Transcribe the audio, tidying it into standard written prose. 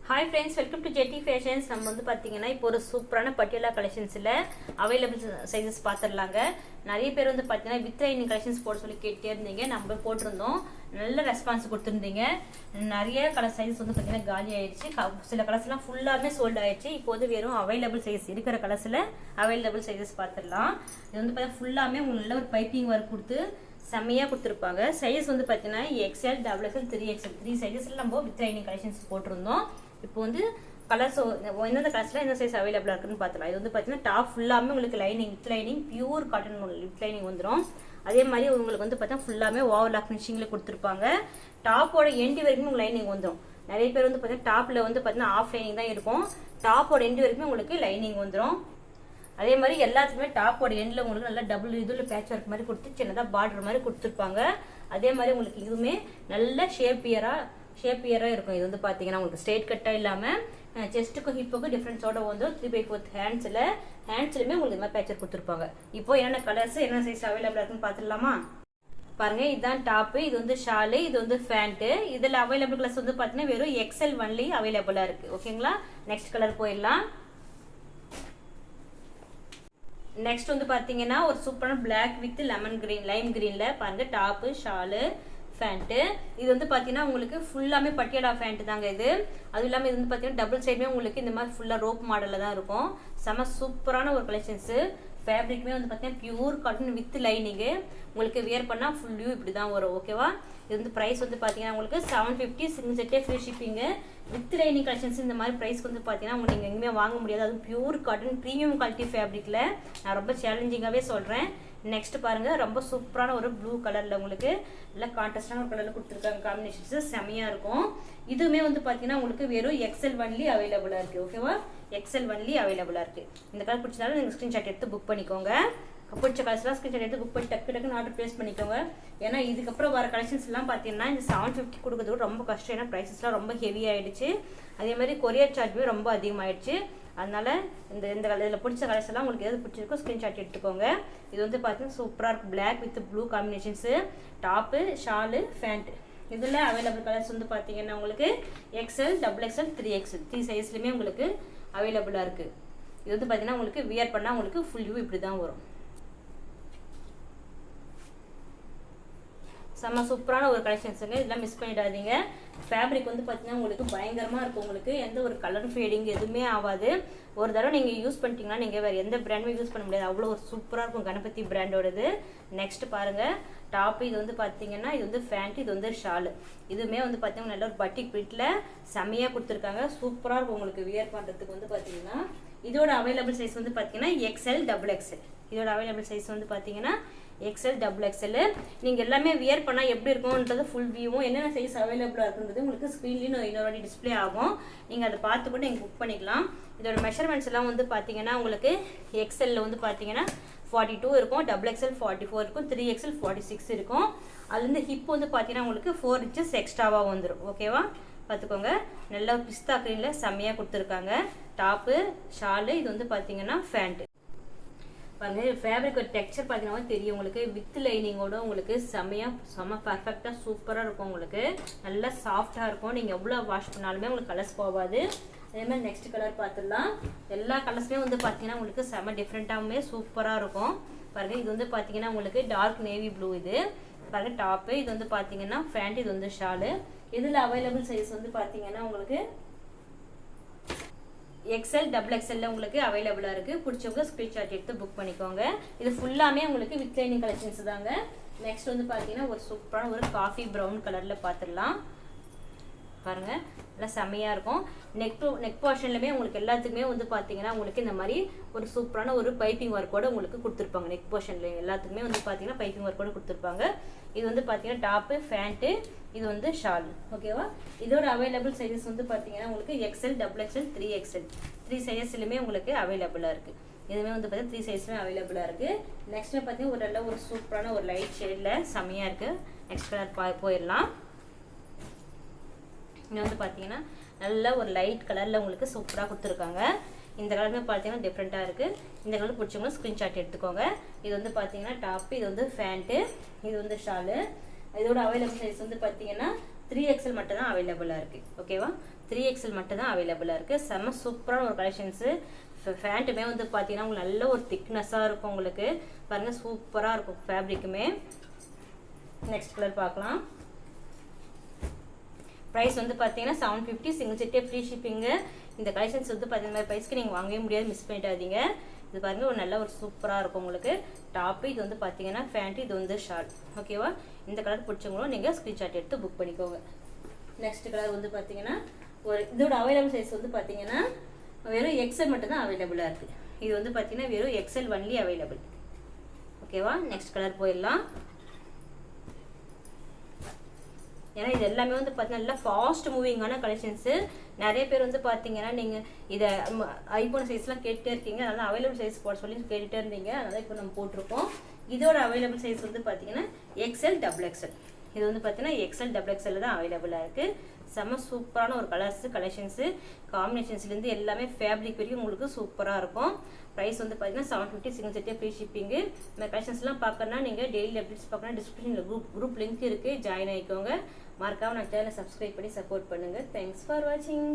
Hi friends, welcome to JT Fashions. நம்ம வந்து பாத்தீங்கன்னா இப்போ ஒரு சூப்பரான பட்டியாலா கலெக்ஷன்ஸ்ல அவைலபிள் சைஸஸ் பாத்துறலாங்க. நிறைய பேர் வந்து பாத்தீங்கன்னா வித் லைனிங் கலெக்ஷன்ஸ் போட சொல்லி கேட்டே இருந்தீங்க. நம்ம போட்டுருந்தோம். நல்ல ரெஸ்பான்ஸ் கொடுத்திருந்தீங்க. நிறைய கலர் சைஸ் வந்து பாத்தீங்கன்னா காலி ஆயிடுச்சு. சில கலர்ஸ் எல்லாம் ஃபுல்லாவே சோல்ட் ஆயிடுச்சு. இப்போ வந்து வெறும் அவைலபிள் சைஸ் இருக்கிற கலர்ஸ்ல அவைலபிள் சைஸஸ் பாத்துறலாம். இது வந்து பாத்தீங்கன்னா ஃபுல்லாமே உங்களுக்கு நல்ல ஒரு பைப்பிங் ஒர்க் கொடுத்து செம்மையா கொடுத்துருப்பாங்க. சைஸ் வந்து பாத்தீங்கன்னா XL, XXL, 3XL 3 சைஸஸ்ல நம்ம வித் லைனிங் கலெக்ஷன்ஸ் போட்டிருந்தோம். இப்போ வந்து கலர்ஸ் எந்தெந்த கலர்ஸ்ல எந்த சைஸ் அவைலபிளா இருக்குன்னு பார்த்தலாம். இது வந்து பார்த்தீங்கன்னா டாப் ஃபுல்லாமே உங்களுக்கு lining with lining pure cotton with lining வந்துடும். அதே மாதிரி உங்களுக்கு வந்து பார்த்தீங்கன்னா ஃபுல்லாமே ஓவர்லாக் ஃபினிஷிங்ல கொடுத்துருப்பாங்க. டாப்போட எண்டு வரைக்கும் உங்களுக்கு லைனிங் வந்துடும். நிறைய பேர் வந்து பார்த்தீங்கன்னா டாப்ல வந்து பார்த்தீங்கன்னா ஆஃப் லைனிங் தான் இருக்கும். டாப்போட எண்டு வரைக்கும் உங்களுக்கு லைனிங் வந்துடும். அதே மாதிரி எல்லாத்துக்குமே டாப்போட எண்ட்ல உங்களுக்கு நல்லா டபுள் இதுல பேட்ச் ஒர்க் மாதிரி கொடுத்து சின்னதாக பார்டர் மாதிரி கொடுத்துருப்பாங்க. அதே மாதிரி உங்களுக்கு இதுவுமே நல்ல ஷேப்பியரா இருக்கும். இது வந்து பாத்தீங்கன்னா உங்களுக்கு ஸ்ட்ரெயிட் கட்டா இல்லாம செஸ்ட்டுக்கும் ஹிப்புக்கும் டிஃபரன்ஸோட வந்து 3/4 ஹேண்ட்ஸ்லயுமே உங்களுக்கு இந்த பேச்சர் கொடுத்துருப்பாங்க. இப்போ என்னென்ன கலர்ஸ் என்ன சைஸ் அவைலபிளா இருக்குன்னு பாத்துடலாமா? பாருங்க, இதுதான் டாப், இது வந்து ஷாலு, இது வந்து பேண்ட். இதுல அவைலபிள் கலர்ஸ் வந்து பாத்தீங்கன்னா வெறும் XL ஒன்லி அவைலபிளா இருக்கு. ஓகேங்களா? நெக்ஸ்ட் கலர் போயிடலாம். நெக்ஸ்ட் வந்து பாத்தீங்கன்னா ஒரு சூப்பரான black with lemon green lime கிரீன்ல பாருங்க டாப் ஷாலு பேண்ட். இது வந்து பாத்தீங்கன்னா உங்களுக்கு ஃபுல்லாமே பட்டியாலா பேண்ட் தாங்க இது. அதுவும் இல்லாம இது வந்து பாத்தீங்கன்னா டபுள் சைடுமே உங்களுக்கு இந்த மாதிரி ஃபுல்லா ரோப் மாடல்ல தான் இருக்கும். செம சூப்பரான ஒரு கலெக்ஷன்ஸ். ஃபேப்ரிக்மே வந்து பாத்தீங்கன்னா பியூர் காட்டன் வித் லைனிங். உங்களுக்கு வியர் பண்ணா ஃபுல் வியூ இப்படி தான் வரும். ஓகேவா? இது வந்து பிரைஸ் வந்து பாத்தீங்கன்னா உங்களுக்கு 750 சிங்கிள் செட்டே free shipping. With lining collections இந்த மாதிரி பிரைஸ் வந்து பாத்தீங்கன்னா உங்களுக்கு நீங்க எங்கேயுமே வாங்க முடியாது. அதுவும் பியூர் காட்டன் பிரீமியம் குவாலிட்டி ஃபேப்ரிக்ல நான் ரொம்ப சேலஞ்சிங்காவே சொல்றேன். நெக்ஸ்ட் பாருங்க, ரொம்ப சூப்பரான ஒரு ப்ளூ கலர்ல உங்களுக்கு நல்ல கான்ட்ராஸ்டான ஒரு கலர்ல கொடுத்துருக்காங்க. காம்பினேஷன்ஸ் செமையா இருக்கும். இதுவுமே வந்து பாத்தீங்கன்னா உங்களுக்கு வெறும் XL ஒன்லி அவைலபிளா இருக்கு. ஓகேவா? XL ஒன்லி அவைலபிளா இருக்கு. இந்த கலர் பிடிச்சாலும் நீங்க ஸ்கிரீன்ஷாட் எடுத்து புக் பண்ணிக்கோங்க. பிடிச்ச கலர்ஸ்லாம் ஸ்கிரீன்ஷாட் எடுத்து புக் பண்ணி டக்குன்னு ஆர்டர் பிளேஸ் பண்ணிக்கோங்க. ஏன்னா இதுக்கப்புறம் வர கலெக்ஷன்ஸ் எல்லாம் பாத்தீங்கன்னா இந்த 750 கொடுக்கறது ரொம்ப கஷ்டம். ஏன்னா பிரைசஸ்லாம் ரொம்ப ஹெவி ஆயிடுச்சு. அதே மாதிரி கொரியர் சார்ஜுமே ரொம்ப அதிகமாயிடுச்சு. அதனால இந்த இதில் பிடிச்ச கலர்ஸ் எல்லாம் உங்களுக்கு எது பிடிச்சிருக்கோ ஸ்கிரீன்ஷாட் எடுத்துக்கோங்க. இது வந்து பார்த்தீங்கன்னா சூப்பராக இருக்கும். Black with blue combinations, top shawl pant. இதில் அவைலபிள் கலர்ஸ் வந்து பார்த்தீங்கன்னா உங்களுக்கு XL, XXL, 3XL 3 சைஸ்லையுமே உங்களுக்கு அவைலபிளாக இருக்குது. இது வந்து பார்த்தீங்கன்னா உங்களுக்கு வியர் பண்ணால் உங்களுக்கு ஃபுல் வியூ இப்படி தான் வரும். செம்ம சூப்பரான ஒரு கலெக்ஷன்ஸுங்க. இதெல்லாம் மிஸ் பண்ணிடாதீங்க. ஃபேப்ரிக் வந்து பார்த்தீங்கன்னா உங்களுக்கு பயங்கரமாக இருக்கும். உங்களுக்கு எந்த ஒரு கலர் ஃபேடிங் எதுவுமே ஆகாது. ஒரு தடவை நீங்கள் யூஸ் பண்ணிட்டீங்கன்னா நீங்கள் வேறு எந்த பிராண்டுமே யூஸ் பண்ண முடியாது. அவ்வளோ ஒரு சூப்பராக இருக்கும் கணபதி பிராண்டோடது. நெக்ஸ்ட் பாருங்கள் டாப். இது வந்து பார்த்தீங்கன்னா இது வந்து பேண்ட், இது வந்து ஷாலு. இதுவுமே வந்து பார்த்தீங்கன்னா நல்ல ஒரு பட்டிக் பிரிட்டில் செம்மையாக கொடுத்துருக்காங்க. சூப்பராக இருக்கும் உங்களுக்கு வியர் பண்ணுறதுக்கு. வந்து பார்த்தீங்கன்னா இதோட அவைலபிள் சைஸ் வந்து பார்த்தீங்கன்னா XL, XXL. இதோட அவைலபிள் சைஸ் வந்து பார்த்தீங்கன்னா XL, XXL. நீங்கள் எல்லாமே வியர் பண்ணால் எப்படி இருக்கும்ன்றது ஃபுல் வியூவும் என்னென்ன சைஸ் அவைலபிளாக இருக்குன்றது உங்களுக்கு ஸ்க்ரீன்லேயும் இன்னொரு டிஸ்பிளே ஆகும். நீங்கள் அதை பார்த்து கூட நீங்கள் புக் பண்ணிக்கலாம். இதோட மெஷர்மெண்ட்ஸ் எல்லாம் வந்து பார்த்தீங்கன்னா உங்களுக்கு XL வந்து பார்த்தீங்கன்னா 42 இருக்கும், XXL 44 இருக்கும், 3XL 46 இருக்கும். அதுலேருந்து ஹிப் வந்து பார்த்தீங்கன்னா உங்களுக்கு 4 inches எக்ஸ்ட்ராவாக வந்துடும். ஓகேவா? பார்த்துக்கோங்க. நல்லா பிஸ்தா க்ரீனில் செம்மையாக கொடுத்துருக்காங்க. டாப்பு ஷாலு, இது வந்து பார்த்தீங்கன்னா பேண்ட். பாருங்க ஃபேப்ரிக் ஒரு டெக்ஸ்சர் பார்த்தீங்கன்னா தெரியும் உங்களுக்கு. வித் லைனிங்கோட உங்களுக்கு செம்ம பர்ஃபெக்டாக சூப்பராக இருக்கும். உங்களுக்கு நல்லா சாஃப்டாக இருக்கும். நீங்கள் எவ்வளோ வாஷ் பண்ணாலுமே உங்களுக்கு கலர்ஸ் போகாது. அதே மாதிரி நெக்ஸ்ட் கலர் பார்த்துடலாம். எல்லா கலர்ஸுமே வந்து பார்த்தீங்கன்னா உங்களுக்கு செம்ம டிஃப்ரெண்ட்டாகவுமே சூப்பராக இருக்கும். பாருங்க, இது வந்து பார்த்தீங்கன்னா உங்களுக்கு டார்க் நேவி ப்ளூ. இது பாருங்க டாப்பு, இது வந்து பார்த்தீங்கன்னா பேண்ட், இது வந்து ஷாலு. இதில் அவைலபிள் சைஸ் வந்து பார்த்தீங்கன்னா உங்களுக்கு XL, XXL உங்களுக்கு அவைலபிளா இருக்கு. பிடிச்சவங்க ஸ்கிரீன்ஷாட் எடுத்து புக் பண்ணிக்கோங்க. இது ஃபுல்லாமே உங்களுக்கு வித் லைனிங் கலெக்ஷன்ஸ் தாங்க. நெக்ஸ்ட் வந்து பாத்தீங்கன்னா ஒரு சூப்பரான ஒரு காஃபி ப்ரௌன் கலர்ல பாத்துடலாம். பாருங்க நல்லா செம்மையா இருக்கும். நெக் போர்ஷன்லயுமே உங்களுக்கு எல்லாத்துக்குமே வந்து பாத்தீங்கன்னா உங்களுக்கு இந்த மாதிரி ஒரு சூப்பரான ஒரு பைப்பிங் ஒர்க்கோட உங்களுக்கு கொடுத்துருப்பாங்க. நெக் போர்ஷன்ல எல்லாத்துக்குமே வந்து பாத்தீங்கன்னா பைப்பிங் ஒர்க்கோட கொடுத்துருப்பாங்க. இது வந்து பாத்தீங்கன்னா டாப்பு பேண்ட், இது வந்து ஷால். ஓகேவா? இதோட அவைலபிள் சைஸஸ் வந்து பாத்தீங்கன்னா உங்களுக்கு XL, XXL, 3XL 3 சைஸஸ்லயுமே உங்களுக்கு அவைலபிளா இருக்கு. இதுவுமே வந்து பார்த்தீங்கன்னா 3 சைஸ்மே அவைலபிளா இருக்கு. நெக்ஸ்ட் பார்த்தீங்கன்னா ஒரு நல்ல ஒரு சூப்பரான ஒரு லைட் ஷேட்ல செம்மையா இருக்கு. நெக்ஸ்ட் கலர் போயிடலாம். இது வந்து பார்த்தீங்கன்னா நல்ல ஒரு லைட் கலர்ல உங்களுக்கு சூப்பராக கொடுத்துருக்காங்க. இந்த கலருமே பார்த்தீங்கன்னா டிஃப்ரெண்ட்டாக இருக்குது. இந்த கலர் பிடிச்சவங்க ஸ்க்ரீன்ஷாட் எடுத்துக்கோங்க. இது வந்து பார்த்தீங்கன்னா டாப்பு, இது வந்து பேண்ட்டு, இது வந்து ஷாலு. இதோட அவைலபிள் சைஸ் வந்து பார்த்தீங்கன்னா 3XL மட்டும் தான் அவைலபிளாக இருக்குது. ஓகேவா? 3XL மட்டும் தான் அவைலபிளாக இருக்குது. செம்ம சூப்பரான ஒரு கலெக்ஷன்ஸு. ஃபேண்ட்டுமே வந்து பார்த்தீங்கன்னா உங்களுக்கு நல்ல ஒரு திக்னஸாக இருக்கும். உங்களுக்கு பாருங்கள் சூப்பராக இருக்கும் ஃபேப்ரிக்குமே. நெக்ஸ்ட் கலர் பார்க்கலாம். ப்ரைஸ் வந்து பார்த்தீங்கன்னா 750, சிங்கிள் செட்டே ஃப்ரீ ஷிப்பிங்கு. இந்த கலெக்ஷன்ஸ் வந்து பார்த்தீங்கன்னா ப்ரைஸ்க்கு நீங்கள் வாங்கவே முடியாது, மிஸ் பண்ணிட்டாதீங்க. இது பாருங்கள் ஒரு நல்ல ஒரு சூப்பராக இருக்கும் உங்களுக்கு டாப்பு. இது வந்து பார்த்தீங்கன்னா ஃபேண்ட்டு, இது வந்து ஷார்ட். ஓகேவா? இந்த கலர் பிடிச்சவங்களும் நீங்கள் ஸ்க்ரீன்ஷாட் எடுத்து புக் பண்ணிக்கோங்க. நெக்ஸ்ட் கலர் வந்து பார்த்தீங்கன்னா ஒரு இதோட அவைலபிள் சைஸ் வந்து பார்த்தீங்கன்னா வெறும் எக்ஸல் மட்டும்தான் அவைலபிளாக இருக்குது. இது வந்து பார்த்தீங்கன்னா வெறும் எக்ஸல் ஒன்லி அவைலபிள். ஓகேவா? நெக்ஸ்ட் கலர் போயிடலாம். ஏன்னா இது எல்லாமே வந்து பார்த்தீங்கன்னா நல்லா ஃபாஸ்ட் மூவிங்கான கலெக்ஷன்ஸு. நிறைய பேர் வந்து பார்த்தீங்கன்னா நீங்கள் இதை ஐபோன் சைஸ்லாம் கேட்டுகிட்டே இருக்கீங்க, அதனால் அவைலபிள் சைஸ் போட சொல்லி கேட்டுகிட்டே இருந்தீங்க. அதனால் இப்போ நம்ம போட்டிருக்கோம். இதோட அவைலபிள் சைஸ் வந்து பார்த்தீங்கன்னா எக்ஸ்எல் டபுள் எக்ஸ்எல். இது வந்து பார்த்தீங்கன்னா எக்ஸ்எல் டபுள் எக்ஸ்எல் தான் அவைலபிளாக இருக்குது. செம்ம சூப்பரான ஒரு கலெக்ஷன்ஸு காம்பினேஷன்ஸ்லேருந்து எல்லாமே ஃபேப்ரிக் வரைக்கும் உங்களுக்கு சூப்பராக இருக்கும். ப்ரைஸ் வந்து பார்த்தீங்கன்னா 750, சிங்கிள் செட்டே ஃப்ரீ ஷிப்பிங்கு. இந்த கலெக்ஷன்ஸ்லாம் பார்க்கணுன்னா நீங்கள் டெய்லி அப்டேட்ஸ் பார்க்கணுன்னா டிஸ்கிரிப்ஷனில் குரூப் லிங்க் இருக்குது, ஜாயின் ஆகிக்கோங்க. மறக்காமல் நான் சேனலை சப்ஸ்கிரைப் பண்ணி சப்போர்ட் பண்ணுங்கள். தேங்க்ஸ் ஃபார் வாட்சிங்.